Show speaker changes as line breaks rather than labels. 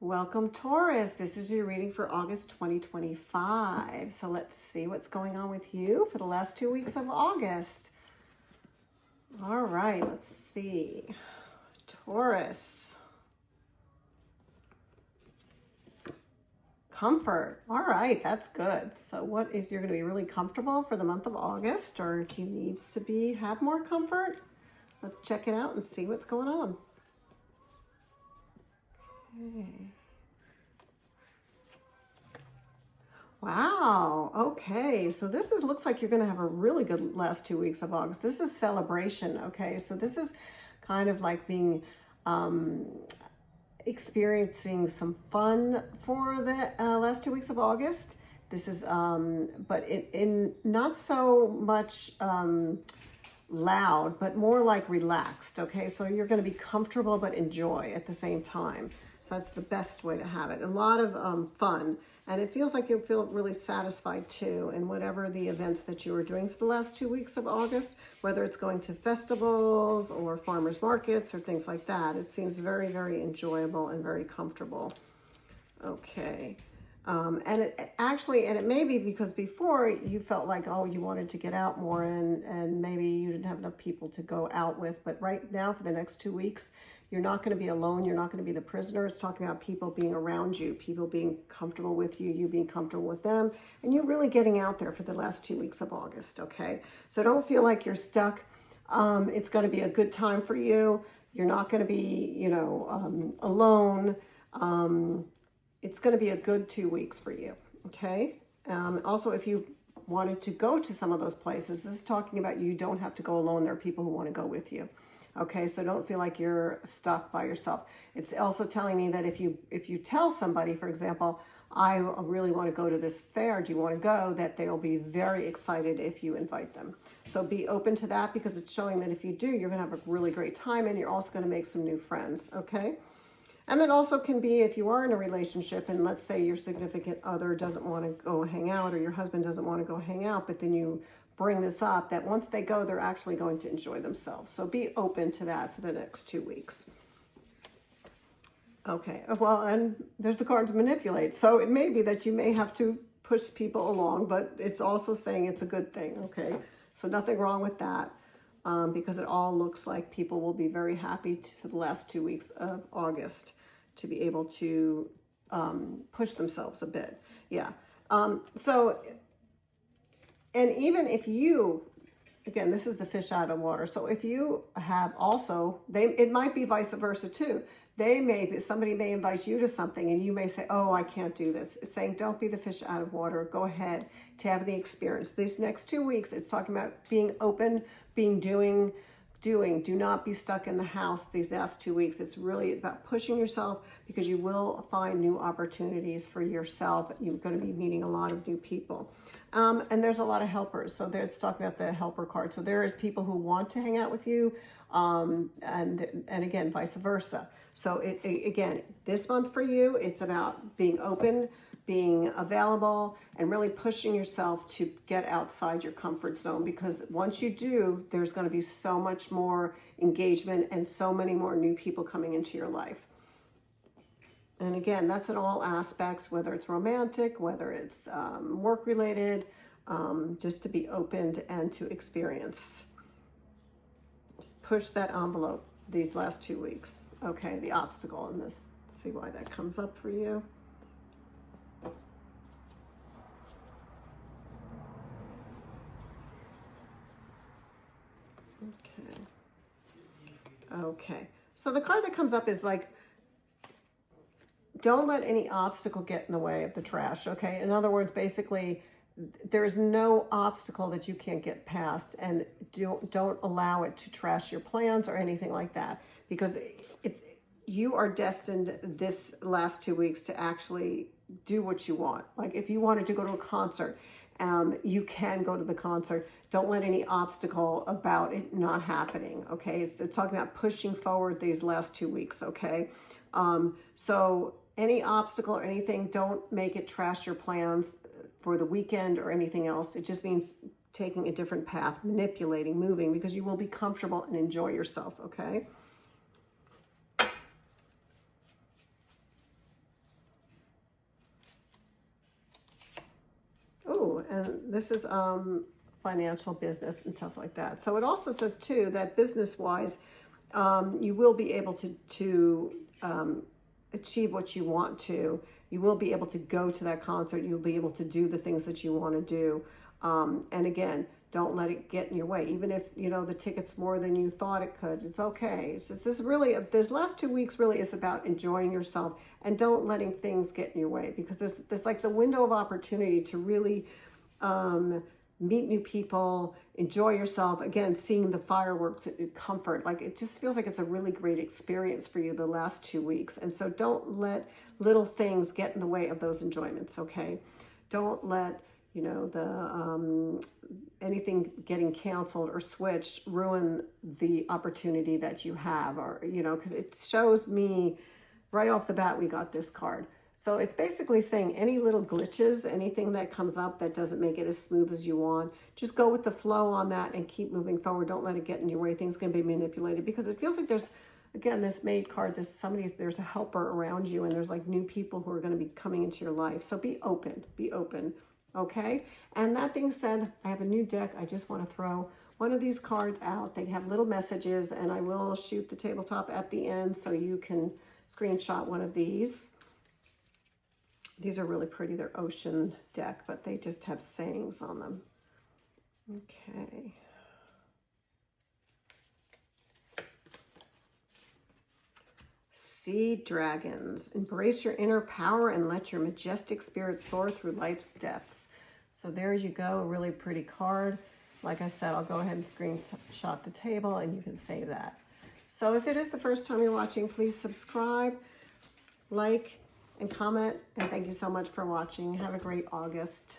Welcome, Taurus. This is your reading for August 2025. So let's see what's going on with you for the last 2 weeks of August. All right, let's see. Taurus. Comfort. All right, that's good. So what is, you're going to be really comfortable for the month of August, or do you need to have more comfort? Let's check it out and see what's going on. Okay. Wow. Okay. So this looks like you're going to have a really good last 2 weeks of August. This is celebration. Okay. So this is kind of like being, experiencing some fun for the last 2 weeks of August. This is, but in not so much, loud, but more like relaxed. Okay. So you're going to be comfortable, but enjoy at the same time. So that's the best way to have it. A lot of fun. And it feels like you'll feel really satisfied too in whatever the events that you were doing for the last 2 weeks of August, whether it's going to festivals or farmers markets or things like that. It seems very, very enjoyable and very comfortable. Okay. And it may be because before you felt like, oh, you wanted to get out more and maybe you didn't have enough people to go out with. But right now for the next 2 weeks, you're not going to be alone. You're not going to be the prisoner. It's talking about people being around you, people being comfortable with you, you being comfortable with them, and you're really getting out there for the last 2 weeks of August. Okay. So don't feel like you're stuck. It's going to be a good time for you. You're not going to be, alone. It's going to be a good 2 weeks for you. Okay. Also, if you wanted to go to some of those places, this is talking about you don't have to go alone. There are people who want to go with you. Okay. So don't feel like you're stuck by yourself. It's also telling me that if you tell somebody, for example, I really want to go to this fair, do you want to go? That they'll be very excited if you invite them. So be open to that because it's showing that if you do, you're going to have a really great time and you're also going to make some new friends. Okay. And then also can be if you are in a relationship and let's say your significant other doesn't want to go hang out or your husband doesn't want to go hang out, but then you bring this up that once they go, they're actually going to enjoy themselves. So be open to that for the next 2 weeks. Okay, well, and there's the card to manipulate. So it may be that you may have to push people along, but it's also saying it's a good thing. Okay, so nothing wrong with that. Because it all looks like people will be very happy for the last 2 weeks of August to be able to push themselves a bit. Yeah. So, and even if you, again, this is the fish out of water. So if you have also, it might be vice versa too. Somebody may invite you to something and you may say, oh, I can't do this. It's saying, don't be the fish out of water. Go ahead to have the experience. These next 2 weeks, it's talking about being open, doing. Do not be stuck in the house these last 2 weeks. It's really about pushing yourself because you will find new opportunities for yourself. You're going to be meeting a lot of new people. And there's a lot of helpers. So there's talking about the helper card. So there is people who want to hang out with you. And again, vice versa. So again, this month for you, it's about being open, being available, and really pushing yourself to get outside your comfort zone, because once you do, there's going to be so much more engagement and so many more new people coming into your life. And again, that's in all aspects, whether it's romantic, whether it's work-related, just to be open and to experience. Just push that envelope these last 2 weeks. Okay, the obstacle in this. See why that comes up for you. Okay. So the card that comes up is like, don't let any obstacle get in the way of the trash. Okay. In other words, basically, there's no obstacle that you can't get past, and don't allow it to trash your plans or anything like that, because you are destined this last 2 weeks to actually do what you want. Like if you wanted to go to a concert, you can go to the concert. Don't let any obstacle about it not happening. Okay. It's talking about pushing forward these last 2 weeks. Okay. So any obstacle or anything, don't make it trash your plans for the weekend or anything else. It just means taking a different path, manipulating, moving, because you will be comfortable and enjoy yourself. Okay. and this is financial, business, and stuff like that. So it also says too that business-wise, you will be able to achieve what you want to. You will be able to go to that concert. You'll be able to do the things that you want to do. And again, don't let it get in your way. Even if, you know, the ticket's more than you thought it could, it's okay. It's just, this really, this last 2 weeks really is about enjoying yourself and don't letting things get in your way, because there's like the window of opportunity to really meet new people, enjoy yourself. Again, seeing the fireworks, comfort, like it just feels like it's a really great experience for you the last 2 weeks. And so don't let little things get in the way of those enjoyments, okay? Don't let, you know, the anything getting canceled or switched ruin the opportunity that you have, or, you know, because it shows me right off the bat we got this card. So it's basically saying any little glitches, anything that comes up that doesn't make it as smooth as you want, just go with the flow on that and keep moving forward. Don't let it get in your way. Things can be manipulated, because it feels like there's, again, this maid card, there's a helper around you, and there's like new people who are going to be coming into your life. So be open, okay? And that being said, I have a new deck. I just want to throw one of these cards out. They have little messages, and I will shoot the tabletop at the end so you can screenshot one of these. These are really pretty. They're ocean deck, but they just have sayings on them. Okay. Sea dragons. Embrace your inner power and let your majestic spirit soar through life's depths. So there you go. A really pretty card. Like I said, I'll go ahead and screenshot the table and you can save that. So if it is the first time you're watching, please subscribe, like, and comment. And thank you so much for watching. Have a great August.